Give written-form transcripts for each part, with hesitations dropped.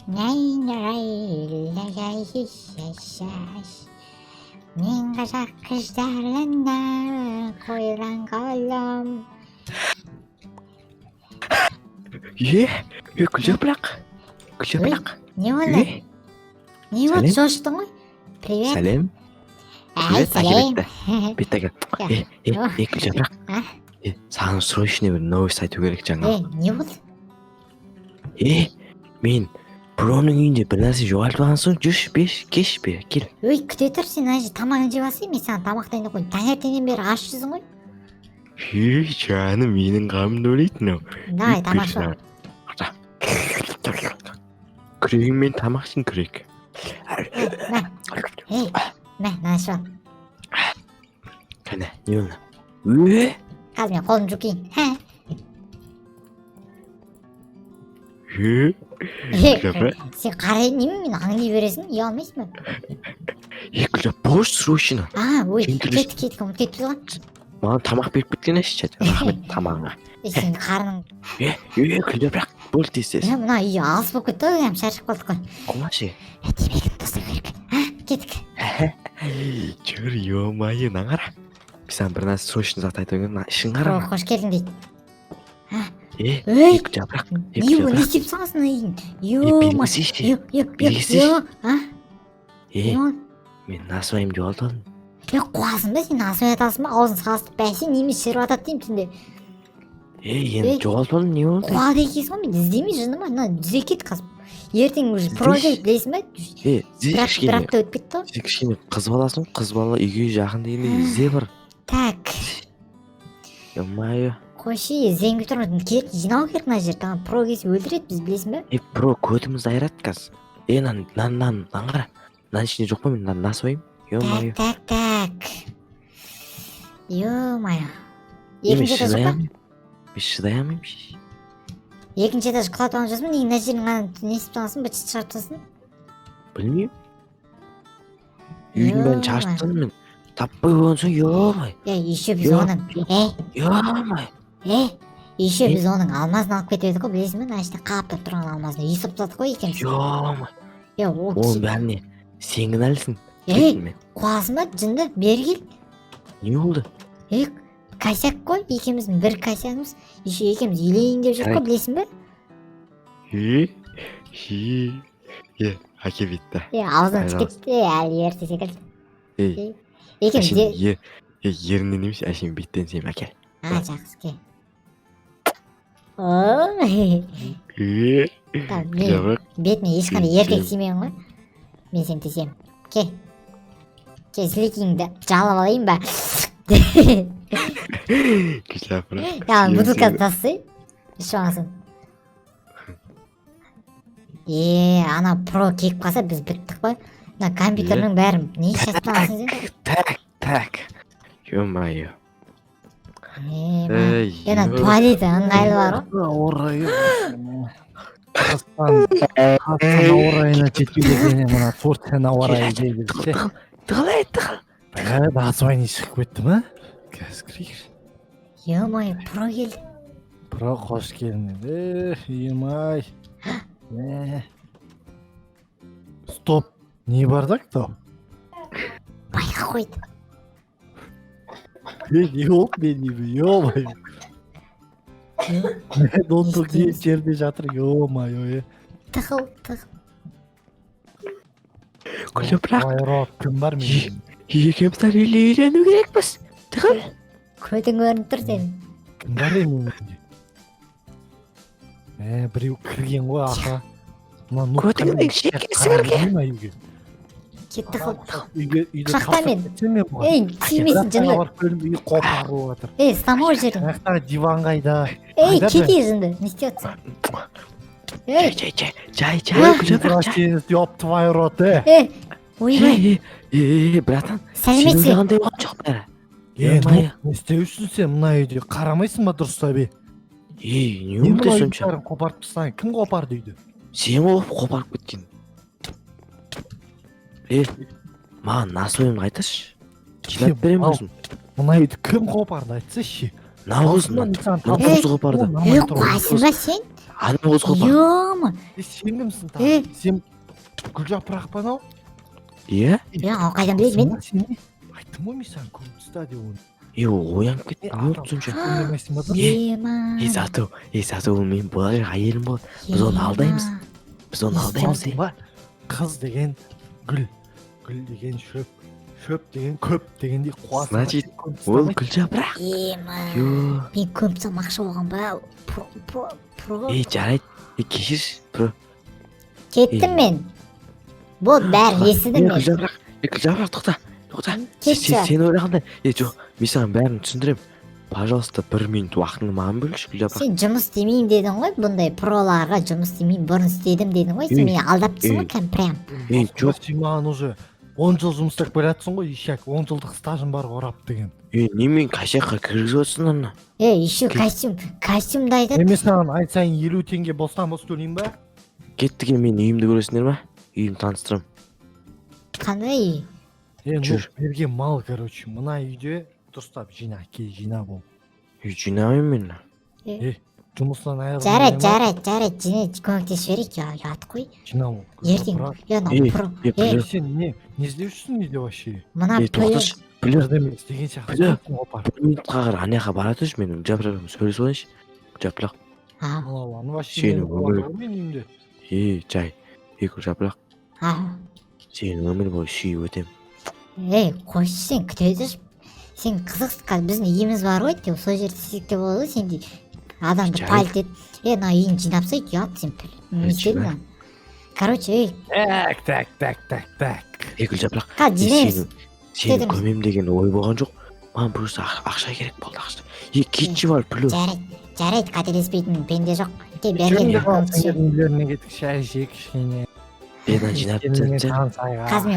Мен қазақ қыздарына қойған қалам. Гүлжапырақ. Не болды? Не болды, шоштың ғой? Привет. Сәлем. Ай, сәлем. Бетті әкел. Гүлжапырақ. Саған срочный бір новость айту керек жаңа. Не болды? Мен Проның үйінде бір нәрсе жоғалтып алған соң жүрші кеш бе, кел. Өй, күте тұр, сен әже тамағын жеп алсың, мен саған тамақтайын деп қойдым. Таңертеңнен бері аш жүзің ғой. Жаным, менің қамымды ойлайтын ау. Давай, тамақ жеп. Күрегіңмен тамақ ішін, күрек. Мә, жеп ал. Қане, не оны? Қазір мен қолым жукейін. Сен қарай неме, мен аңдай бересің, үй алмайсың ба? Гүлжап, бош срочно. Ой, кеттік, ұмытып қалған. Маған тамақ беріп кеткен әші, рахмет тамағыңа. Сен қарның... Гүлжапырақ, бол тез. Мына үй алыс болып кетті ғой, шаршап қалдық қой. Құлашы. Темекін тастау керек. Кеттік. Жүр, ё-майы, наңара. Саған бір нәрсе срочно зат айтуын, ішін қара. Қош келдің дейді. Гүлжапырақ. Не істеп саласың үйін? Мен насыбайым жоғалды алдым. Қуасың ба сен насыбай атасың ба? Аузын салыстып бәсе неме шырып атады деймін түнде. Енді жоғалды алдым, не болды? Қуады екенсің ба? Мен іздемей жынды ма? Дүзе кет қазып. Ертең уже прожект білесің ба? Бір апта өтіп кетті ғой. Кішкене қыз баласың, қыз бала үйге жақын дегенде ізде бір. Так. Ё-майы. Қойшы, ізденіп тұрмын. Керек, жинау керек мына жерді. Про кесі өлтіреді, біз білесің ба? Про көтімізді айырады қазір. Нан қара. Нан ішінде жоқ па, мен нан насыбайым? Ё-майы. Так. Ё-майы. Екінші етаж жоқ па? Мен шыдай алмайым. Екінші этаж құлатып алып жасым, неге мына жерін ғана несіп саласың, бітшіт шығарып тастасың? Білмеймін. Үйдің бәрін шаштым мен. Таппай болған соң, ё-май. Еще біз оның... Ё-май. Еще біз оның алмазын алып кетеді ғой, білесің бе? Нашта қаптап тұрған алмазын үй саптадық қой екенбіз. Ё-май. Оның бәріне сен кінәлісің. Қуасың ба, жынды, бері кел. Не болды? Косяк қой, екеміздің бір косягымыз. Еще екеміз үйлейін деп жүр ғой, білесің бе? Әке бетті. Аузынан түкетті, әлі ерте секілді. Екеміз де... Ерінен емес, әшейін беттен сен әкел. Жақсы, ке. Бетіне ешқандай еркек сүймеймін ғой. Мен сен тесем. Ке сілекейіңді жалап алайын ба? Бутылканы тастай. Ішіп аласың. Ана про келіп қалса біз біттік қой. Мына компьютердің бәрін не шатып аласың сен? Так. Ё-майы. Туалеті ыңғайлы бар ғой. Орайына жетпейді мына торттан орайы дейді. Тығыл. Насыбайын шығып кетті ма? Қазір кірейік. Ё-май, про келді. Про қош келдің. Үйім-ай. Стоп. Не бардак то? Байға қойды. Не олып мен ебі, ё-май. Дондық жерде жатыр, ё-май. Тығыл. Гүлжапырақ. Байрат, кім бар мен? Екемізден үйлену керекпіз. Тығыл. Көтің көрініп тұр сен. Кім бар емен? Біреу кірген ғой аға. Көтіңнің шекесі кірген. Кетті қыл. Шақта мен. Тимейсің жынды. Үй қопарып отыр. Стамау жерің. Аяқтағы диван қайда? Кете жынды. Не істеп жатсың? Жай, Гүлжапырақ. Ёп твой рот, Ойбай. Братан, сәлеметсің. сен ойлағандай болған жоқ бәрі. Не істеусің сен мына үйде? Қарамайсың ба дұрыстап? Не болды сонша? Қопарып тастайын. Кім қопарды үйді? Сен болып қопарып кеткен. Маған насыбайымды айташы. Жинап берем өзім. Мына үйді кім қопарды айтсайшы? Навоз Осындан саған мына табыс. қозғап барды. қойсың ба сен? Ана қозғап бар. Йома. Сен кімсің Е. тағы? Сен Гүлжапырақ па анау? Иә? Ол қайдан біледі мен? Сен не? Айттым ғой мен саған көп стадион. Оянып кетті. Не болды сонша? Көрмемесің ба? Ема. Сату ол мен болашақ әйелім болады. Біз оны алдаймыз. Біз оны алдаймыз. Алсың ба? Қыз деген гүл. Гүл деген шөп. Шөп деген көп дегендей қуасың. Значит, ол Гүлжапырақ. Ема. Йоо. Мен көп салмақшы болған ба? Жарайды. Кешірші. Про. Кеттім мен. Болды, бәрін естідім мен. Гүлжапырақ, тоқта. Кетші. Сен ойлағандай. Жоқ, мен саған бәрін түсіндірем. Пожалуйста, 1 минут уақытыңды маған бөлші, Гүлжапырақ. Сен жұмыс істемеймін дедің ғой, бұндай проларға жұмыс істемеймін, бұрын істедім дедің ғой, сен мені алдап тұрсың ғой, кәм прям. Жоқ. Сен маған уже 10 жыл жұмыс істеп келатсың ғой, ишак. 10 жылдық стажым бар орап деген. Немен қашаққа кіргізіп отырсың ана? Еще костюмды айтады. Мен саған ай сайын 50 теңге бостан бос төлеймін ба? Кеттіген мен үйімді көресіңдер ма? Үйімді таныстырам. Қандай үй? Жүр. Берген мал, короче. Мына үйде дұрыстап жина, кей жина бол. Үй жинамаймын мен. Жұмыстан айырылмай Жарайды, жіне көмектесіп жіберейік, ұят қой. жина бол. Ертең, Сен не іздеушісің үйде вообще? мына Тоқташы. Білер. Істеген Біле. сияқты опар. 1 минутқа қарай анаяққа бара тұршы, мен Гүлжапырақпен сөйлесіп алайыншы. Гүлжапырақ. Аны вообще Сені мен болады өмір- ғой мен үйімде. Жай. Гүлжапырақ. Сені өмір бойы сүйіп өтем. қойшы сен күтеді жүр. Сен қызықсың, қазір біздің үйіміз бар ғой, деп сол жерде істесек те болады ғой, сен де адамды Жарайды. пальт ет. Мына үйін жинап тастайық, ұят сен не істедің жарайды. маған? Короче, Так. Гүлжапырақ. қазір жинаймыз. Сені Дедім. көмем деген ой болған жоқ. Маған просто ақша керек болды ақша. Кетші бар, плюс. Жарайды, қателеспейтін пенде жоқ. Тек Жүріңдер бәрінен сендердің үйлеріне кетіп шай ішейік кішкене. Ена жинап Сенімен тастады. танысайық. қазір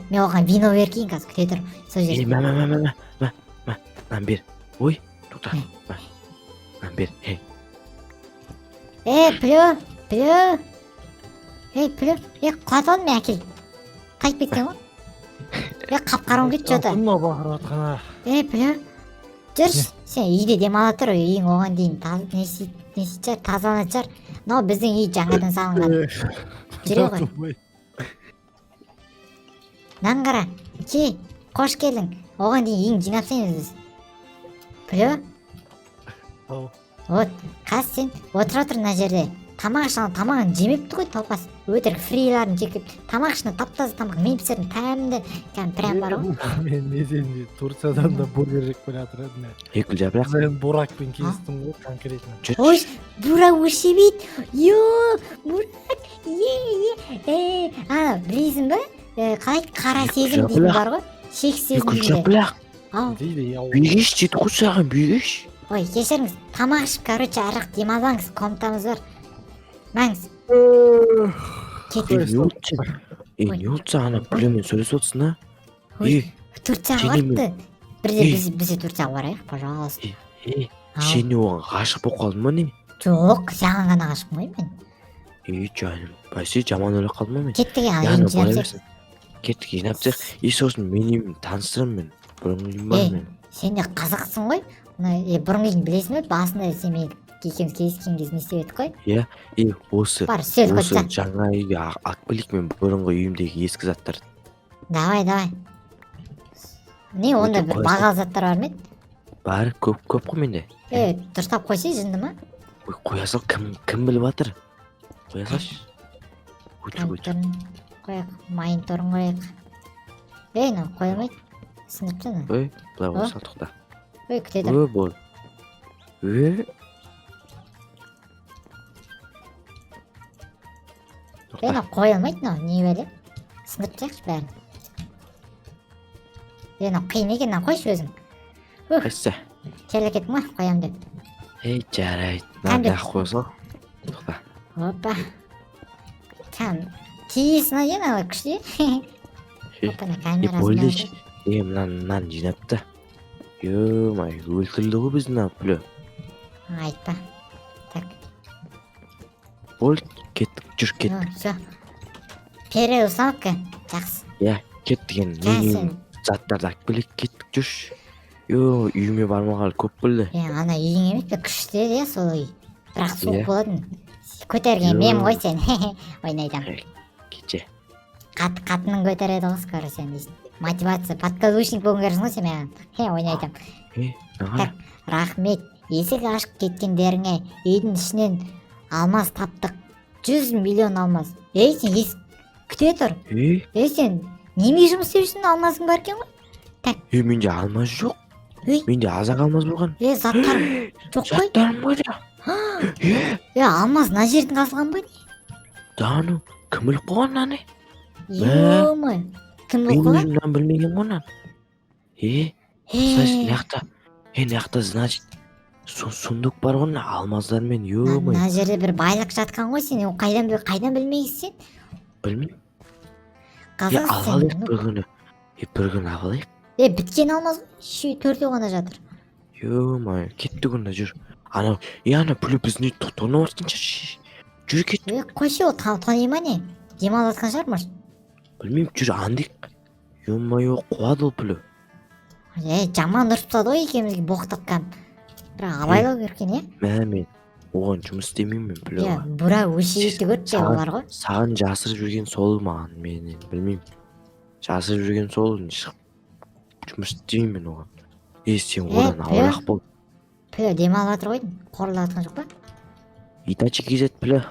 мен оған вино беркейін, қазір күте тұр. Сол жерде. Мынаны бер. Ой, тоқта. Мынаны бер. Плю. Құлатып алдым мен әкел. Қайтып кеткен ғой. Қап-қарым кетті жота. Мынау бақырып жатқан. Плю. Жүрші, сен үйде демала тұр, үйің оған дейін несі шығар, тазаланады шығар. Мынау біздің үй жаңадан салынған. Жүре ғой. Нан қара, қош келдің. Оған дейін үйің жинап тастаймыз біз. Плю. Вот, қазір сен отыра тұр мына жерде. Тамағын жемепті ғой топас. Өтірік фриларын жекіп. Тамақ ішіне тап-таза тамақ. Мен пісірдім тәмді. Прям бар ғой. Мен не Турциядан да бургер жеп келе жатыр едім. Гүлжапырақ. Мен буракпен келістім ғой конкретно. Ой, бурак өшебейді. Бурак. Білесің ба? Қалай қара сезім дейтін бар ғой. Шексіз сезім дейтін. Гүлжапырақ. Дейді, Бүйгеш жеті құсаған бүйгеш. Ой, кешіріңіз. Тамақ ішіп, короче, арақ демалбаңыз. Комнатамыз бар. Мәңіз. Кетіп. Не отса ана бүлемен сөйлесіп отырсың а? Турцияға барды. Бізде Турцияға барайық, пожалуйста. Сен оған ғашық болып қалдың ба не? Жоқ, саған ғана ғашықпын ғой мен. Жаным, бәсе жаман ойлап қалдым ба мен? Кеттік Яны жинап бола тастайық. берсін. Кеттік жинап тастайық. Сосын мен үйімді таныстырам мен. Бұрынғы үйім бар мен. Сен де қызықсың ғой. Бұрынғы үйін білесің бе? Басында сен мен екеуміз кездескен кезде не істеп едік қой? Осы Бар, сөз қойса. жаңа үйге алып келейік мен бұрынғы үйімдегі ескі заттарды. Давай. Не, онда бір бағалы заттар бар ма еді? Бар, көп қой менде. Дұрыстап қойсай, жынды ма? Қоя сал, кім біліп жатыр? Қоя салшы. Қояқ, мониторын қояқ. Мынау қойылмайды. Сынып тұр. Былай қоя сал, тоқта. Күте тұр. Бол. Мынау қойылмайды, мынау не бәле? Сынып тастайықшы бәрін. Мынау қиын екен, мынау қойшы өзің. Қайсы? Кел әкеттің ба, қоям деп. Жарайды. Мынаны ақ қоя сал. Тоқта. Опа. Тиесін ана күшті. Опа, камерасын Бөлдеш. Мынаны жинапты. Ё-май, өлтірілді ғой біздің апылы. Айтпа. Так. Бол, кеттік, жүр кеттік. Все. Пере установка. Жақсы. Кеттік енді. Мен заттарды алып келейік, кеттік, жүрші. үйіме бармағалы көп болды. Ана үйің емес пе, күшті еді сол үй. Бірақ суық Иә. болатын. Көтерген мен ғой сен. Ойнайтам. Кече. Қатының көтереді ғой скоро сен дейсің. Мотивация, подкаблучник болғың керсің ғой сен маған. Ойнайтам. Аңғара. Рахмет. Есік ашып кеткендеріңе үйдің ішінен алмаз таптық. 100 миллион алмаз. Сен күте тұр. Сен неме жұмыс істеушін алмазың бар екен ғой? Менде алмаз жоқ. Ей. Менде азақ алмаз болған. Заттар жоқ қой. Заттарым ғой да. Алмаз мына жерден қазылған ба? Дану, кім біліп қойған наны? Ё-май. Кім Мен бұл қойған? өзімнен білмеген ғонан. Наяқта, значит, сундук бар ғона, алмаздармен, ё-май. Мына жерде бір байлық жатқан ғой сен. Қайдан білмейсің сен? Білмейм. Қазір Алғалайық сен. бір күні. Бір күні алғалайық. Біткен алмаз ғой. Төртеу ғана жатыр. Ё-май, кетті күні жүр. Ана пүлі біздің тоқтауына бартынша. Жүр кет. Қойшы ол тони ма не? Демалып жатқан шығар может? Білмейм, жүр андик. Ё-май, қуады ол пүлі. Жаман ұрып тастады ғой екеумізге боқтық кәм. Бірақ абайлау керек екен, Мен оған жұмыс істемеймін мен пүлі. Бұра өшеетті көріп бар ғой. Саған жасырып жүрген сол маған, мен білмейм. Жасырып жүрген сол шығып жұмыс істемеймін мен оған. Сен одан аулақ бол. Пүлі демалып жатыр ғой, қорылып жатқан жоқ па? Итачи кезет пүлі.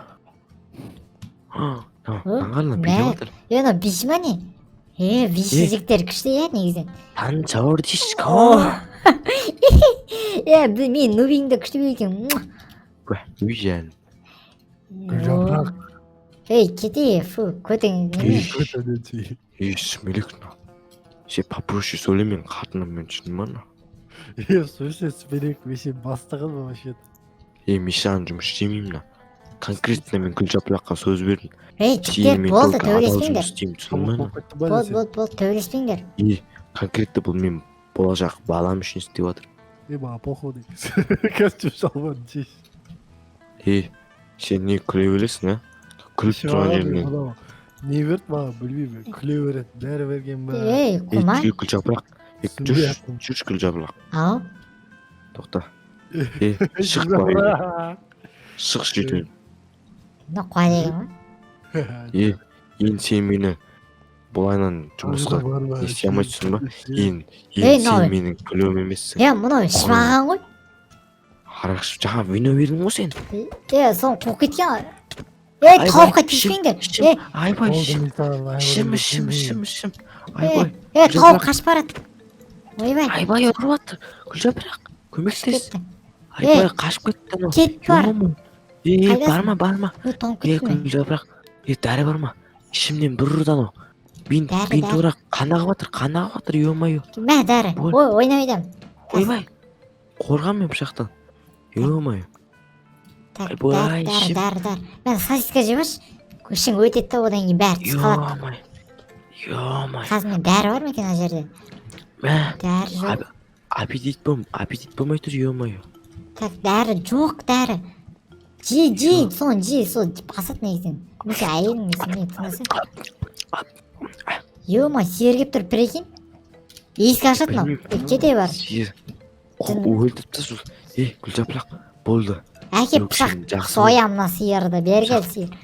Аңғарла билеп жатыр. Ана биш ма не? Биш жігіттер күшті негізінен. Хан жауыр дейсіз Мен нубиңді күшті білген. Үй жән. Гүлжапырақ. Кете, көтің. Смелек. Сен попроще сөйле мен қатыным мен үшін мана. Слушай, смелек, вообще бастығын ба вообще? Мен саған жұмыс істемеймін. Конкретно мен Гүлжапыраққа сөз бердім. Жігіттер, болды, төбелеспеңдер. Болды, төбелеспеңдер. конкретно бұл мен болашақ балам үшін істеп жатыр. Маған похуй негізі. Костюм шалбарын шеш. Сен не күле бересің, күліп тұрған жеріңнен. Не берді маған білмеймін, күле береді, бәрі берген ба? Құмар. Гүлжапырақ. Жүрші Гүлжапырақ. Ау. Тоқта. Шықпа. Шық жетен. Қуа деген ба? Ең сен мені бұлайнан жұмысқа ести алмайсың ба? Ең Ей, сен менің күлем емессің. Мынау ішмаған ғой. Қарақшы, жаңа вино бердің ғой сен. Соң қуып кеткен. Тауыққа тиіспеңдер. Айбай, шым. Айбай. Тауық қашып барады. Ойбай. Айбай ұрып жатыр. Гүлжапырақ, көмектес. Айбай қашып кетті анау. Кетіп бар. Барма. Тоңып кетті ме? Гүлжапырақ, дәрі барма. Ішімнен бір ұрды анау. Мен тура қанағып жатыр, ё-мое. Мә, дәрі. Ойнамайдам. Ойбай, қорған мен бұшақтан. Ё-мое. Дәрі. Мен сосиска жемаш. Ішің өтетті, одан кейін бәрі түс қалады. Ё-мое. Қазір мен дәрі бар ма екен ана жерде? Мә, Дәрі жоқ. аппетит болмай тұр, ё-мое. Дәрі жоқ, дәрі. Жи, сол басат негізін. Мүше әйелің есіне тыңдаса. Ё-мое, сергіп тұр, прикинь. Есік ашады мынау. Кете бар. Өлтіпті сол. Гүлжапырақ, болды. Әке пышақ соя мына сиырды, бергел сиыр.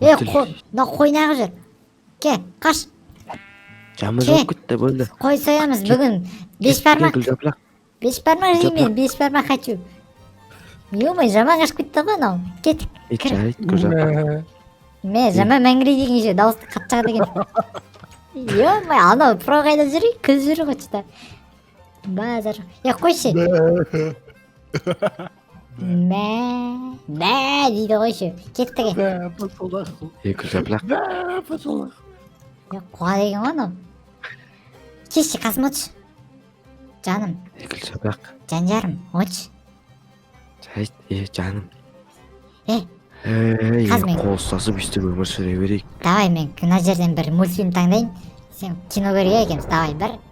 Мына қойнағы жүр. Ке, қаш. Жамыз болып кетті, болды. Қой соямыз бүгін. Беш бармақ. Гүлжапырақ. Беш бармақ жеймен, беш бармақ хочу. Ё-мое, жаман қашып кетті ғой анау. Кеттік. Жарайды, Гүлжапырақ. Жаман мәңгірей деген ше, дауысты қатты шығады екен. Ё-мое, анау про қайда жүр, күз жүр ғой чыта. Базар. Қойшы. Мә дейді қойшы. Кеттік. Гүлжапырақ. Қуа деген ғой анау. Кеші қасыма түш. Жаным. Гүлжапырақ. Жанжарым, оч. Жарайды, жаным. Қазір қол ұстасып өйстіп өмір сүре берейік. Давай мен мына жерден бір мультфильм таңдайын. Сен кино көруге екенбіз. Давай бір